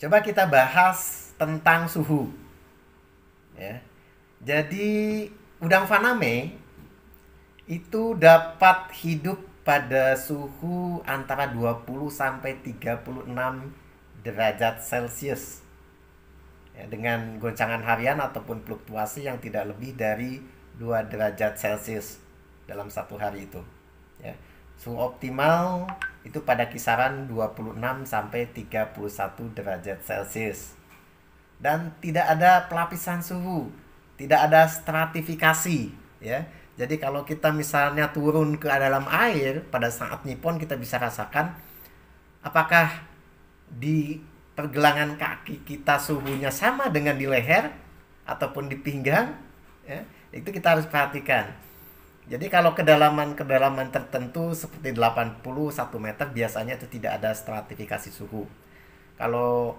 Coba kita bahas tentang suhu. Ya. Jadi udang faname itu dapat hidup pada suhu antara 20 sampai 36 derajat Celcius. Ya, dengan goncangan harian ataupun fluktuasi yang tidak lebih dari 2 derajat Celcius dalam satu hari itu. Ya. Suhu optimal itu pada kisaran 26 sampai 31 derajat Celcius. Dan tidak ada pelapisan suhu, tidak ada stratifikasi, ya. Jadi kalau kita misalnya turun ke dalam air pada saat nipon, kita bisa rasakan apakah di pergelangan kaki kita suhunya sama dengan di leher ataupun di pinggang, ya. Itu kita harus perhatikan. Jadi kalau kedalaman-kedalaman tertentu seperti 81 meter biasanya itu tidak ada stratifikasi suhu. Kalau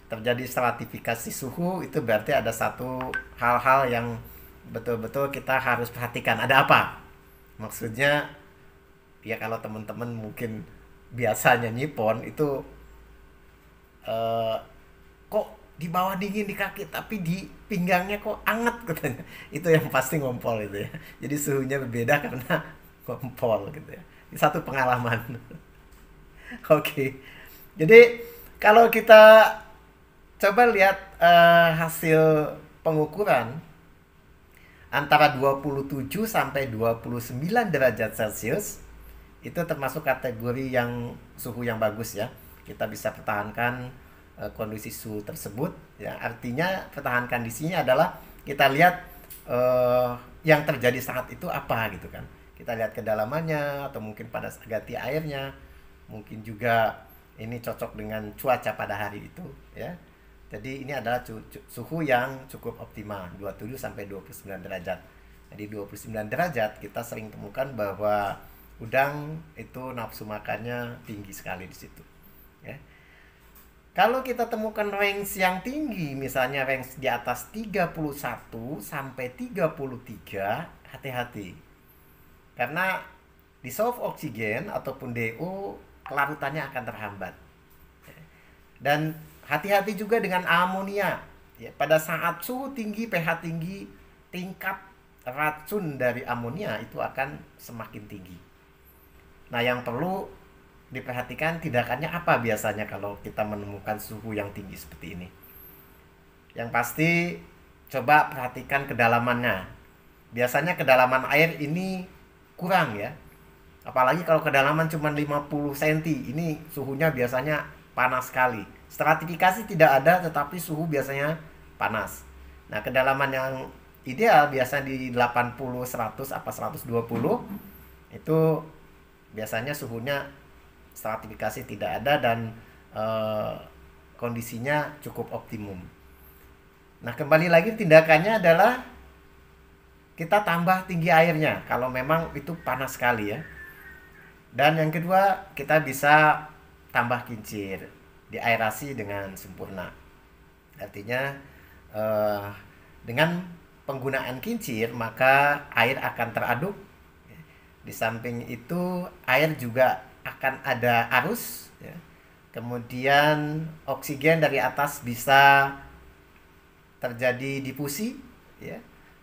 terjadi stratifikasi suhu itu berarti ada satu hal-hal yang betul-betul kita harus perhatikan. Ada apa? Maksudnya ya kalau teman-teman mungkin biasanya nyipon itu eh, kok di bawah dingin di kaki tapi di pinggangnya kok anget katanya. Itu yang pasti ngompol itu ya. Jadi suhunya berbeda karena ngompol gitu ya. Ini satu pengalaman. Oke. Jadi kalau kita coba lihat hasil pengukuran antara 27 sampai 29 derajat Celcius itu termasuk kategori yang suhu yang bagus ya. Kita bisa pertahankan kondisi suhu tersebut ya. Artinya pertahankan di sini adalah kita lihat yang terjadi saat itu apa gitu kan. Kita lihat kedalamannya atau mungkin pada ganti airnya. Mungkin juga ini cocok dengan cuaca pada hari itu ya. Jadi ini adalah suhu yang cukup optimal 27 sampai 29 derajat. Jadi 29 derajat kita sering temukan bahwa udang itu nafsu makannya tinggi sekali di situ. Ya. Kalau kita temukan range yang tinggi, misalnya range di atas 31 sampai 33, hati-hati. Karena dissolved oksigen ataupun DO kelarutannya akan terhambat. Dan hati-hati juga dengan amonia. Ya, pada saat suhu tinggi, pH tinggi, tingkat racun dari amonia itu akan semakin tinggi. Nah, yang perlu diperhatikan tindakannya apa biasanya kalau kita menemukan suhu yang tinggi seperti ini. Yang pasti coba perhatikan kedalamannya. Biasanya kedalaman air ini kurang ya. Apalagi kalau kedalaman cuma 50 cm, ini suhunya biasanya panas sekali. Stratifikasi tidak ada tetapi suhu biasanya panas. Nah, kedalaman yang ideal biasanya di 80, 100 apa 120 itu biasanya suhunya stratifikasi tidak ada dan kondisinya cukup optimum. Nah, kembali lagi tindakannya adalah kita tambah tinggi airnya kalau memang itu panas sekali ya. Dan yang kedua, kita bisa tambah kincir, diaerasi dengan sempurna. Artinya dengan penggunaan kincir maka air akan teraduk. Di samping itu air juga akan ada arus ya. Kemudian oksigen dari atas bisa terjadi difusi ya.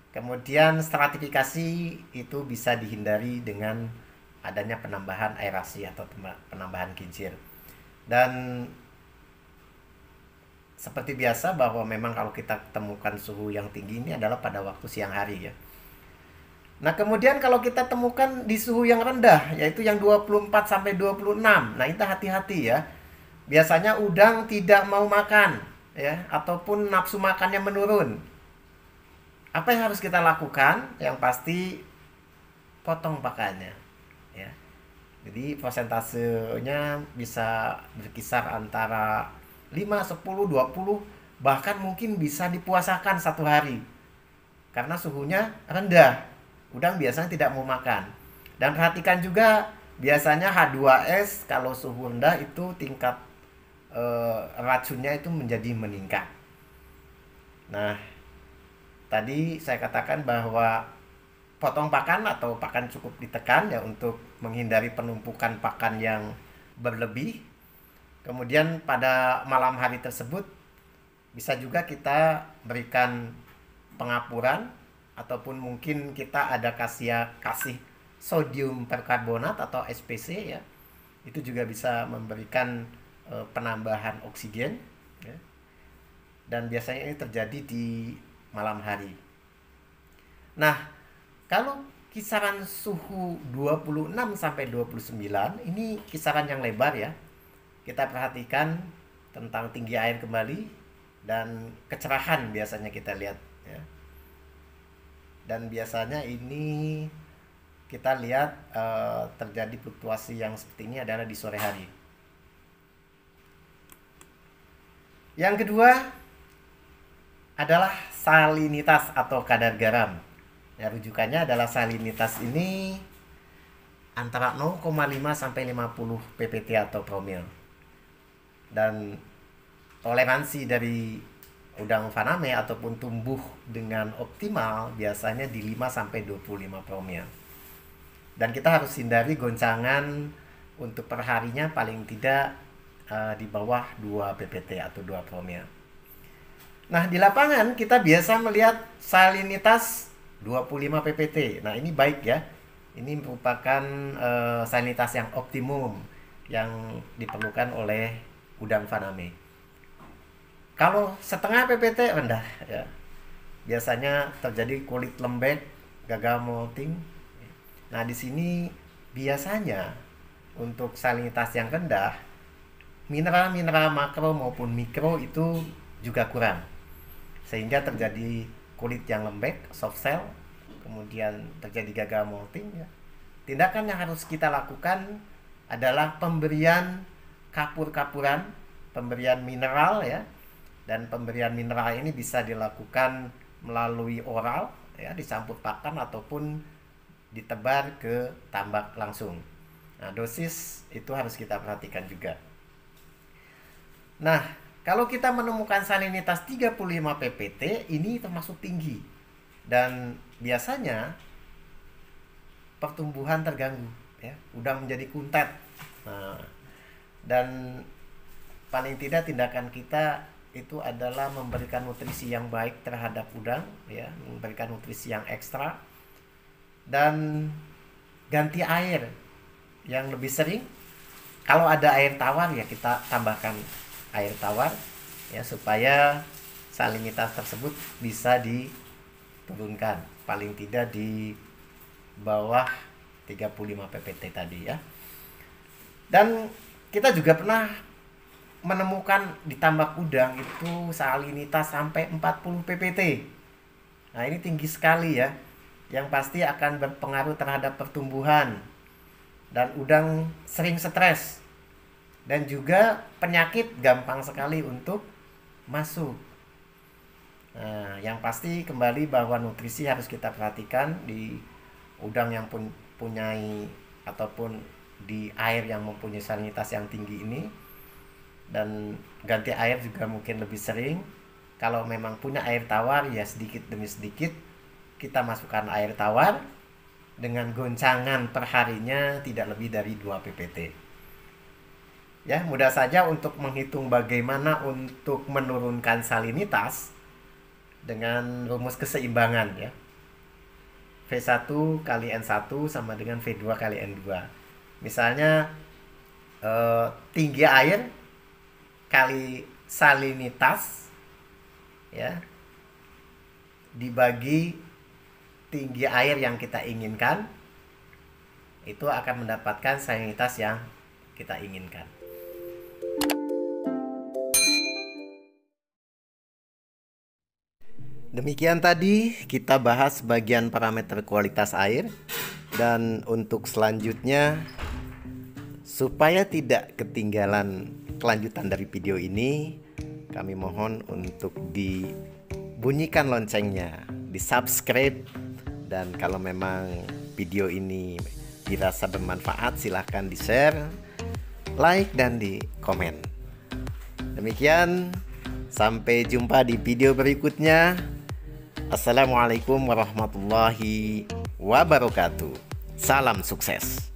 Kemudian stratifikasi itu bisa dihindari dengan adanya penambahan aerasi atau penambahan kincir. Dan seperti biasa bahwa memang kalau kita temukan suhu yang tinggi ini adalah pada waktu siang hari ya. Nah, kemudian kalau kita temukan di suhu yang rendah yaitu yang 24 sampai 26. Nah, itu hati-hati ya. Biasanya udang tidak mau makan ya ataupun nafsu makannya menurun. Apa yang harus kita lakukan? Yang pasti potong pakannya ya. Jadi persentasenya bisa berkisar antara 5, 10, 20, bahkan mungkin bisa dipuasakan satu hari. Karena suhunya rendah. Udang biasanya tidak mau makan. Dan perhatikan juga biasanya H2S kalau suhu rendah itu tingkat racunnya itu menjadi meningkat. Nah, tadi saya katakan bahwa potong pakan atau pakan cukup ditekan ya untuk menghindari penumpukan pakan yang berlebih. Kemudian pada malam hari tersebut bisa juga kita berikan pengapuran, ataupun mungkin kita ada kasih sodium perkarbonat atau SPC ya. Itu juga bisa memberikan penambahan oksigen ya. Dan biasanya ini terjadi di malam hari. Nah, kalau kisaran suhu 26 sampai 29 ini kisaran yang lebar ya. Kita perhatikan tentang tinggi air kembali dan kecerahan biasanya kita lihat ya. Dan biasanya ini kita lihat terjadi fluktuasi yang seperti ini adalah di sore hari. Yang kedua adalah salinitas atau kadar garam. Ya, rujukannya adalah salinitas ini antara 0,5 sampai 50 ppt atau promil. Dan toleransi dari udang faname ataupun tumbuh dengan optimal biasanya di 5 sampai 25 promil. Dan kita harus hindari goncangan untuk perharinya paling tidak di bawah 2 ppt atau 2 promil. Nah, di lapangan kita biasa melihat salinitas 25 ppt. Nah, ini baik ya. Ini merupakan salinitas yang optimum yang diperlukan oleh udang faname. Kalau setengah ppt rendah ya. Biasanya terjadi kulit lembek, gagal molting. Nah, di sini biasanya untuk salinitas yang rendah, mineral-mineral makro maupun mikro itu juga kurang. Sehingga terjadi kulit yang lembek, soft cell, kemudian terjadi gagal molting ya. Tindakan yang harus kita lakukan adalah pemberian kapur-kapuran, pemberian mineral ya. Dan pemberian mineral ini bisa dilakukan melalui oral ya, dicampur pakan ataupun ditebar ke tambak langsung. Nah, dosis itu harus kita perhatikan juga. Nah, kalau kita menemukan salinitas 35 ppt, ini termasuk tinggi. Dan biasanya pertumbuhan terganggu ya, udah menjadi kuntet. Nah, dan paling tidak tindakan kita itu adalah memberikan nutrisi yang baik terhadap udang ya, memberikan nutrisi yang ekstra dan ganti air yang lebih sering. Kalau ada air tawar ya kita tambahkan air tawar ya, supaya salinitas tersebut bisa diturunkan paling tidak di bawah 35 ppt tadi ya. Dan kita juga pernah menemukan di tambak udang itu salinitas sampai 40 ppt. Nah, ini tinggi sekali ya, yang pasti akan berpengaruh terhadap pertumbuhan. Dan udang sering stres. Dan juga penyakit gampang sekali untuk masuk. Nah, yang pasti kembali bahwa nutrisi harus kita perhatikan di udang yang punyai ataupun di air yang mempunyai salinitas yang tinggi ini. Dan ganti air juga mungkin lebih sering. Kalau memang punya air tawar ya sedikit demi sedikit kita masukkan air tawar dengan goncangan perharinya tidak lebih dari 2 ppt. Ya, mudah saja untuk menghitung bagaimana untuk menurunkan salinitas dengan rumus keseimbangan ya. V1 kali N1 sama dengan V2 kali N2. Misalnya tinggi air kali salinitas ya dibagi tinggi air yang kita inginkan, itu akan mendapatkan salinitas yang kita inginkan. Demikian tadi kita bahas bagian parameter kualitas air. Dan untuk selanjutnya, supaya tidak ketinggalan kelanjutan dari video ini, kami mohon untuk dibunyikan loncengnya, di subscribe, dan kalau memang video ini dirasa bermanfaat silahkan di share, like, dan di komen. Demikian, sampai jumpa di video berikutnya. Assalamualaikum warahmatullahi wabarakatuh. Salam sukses.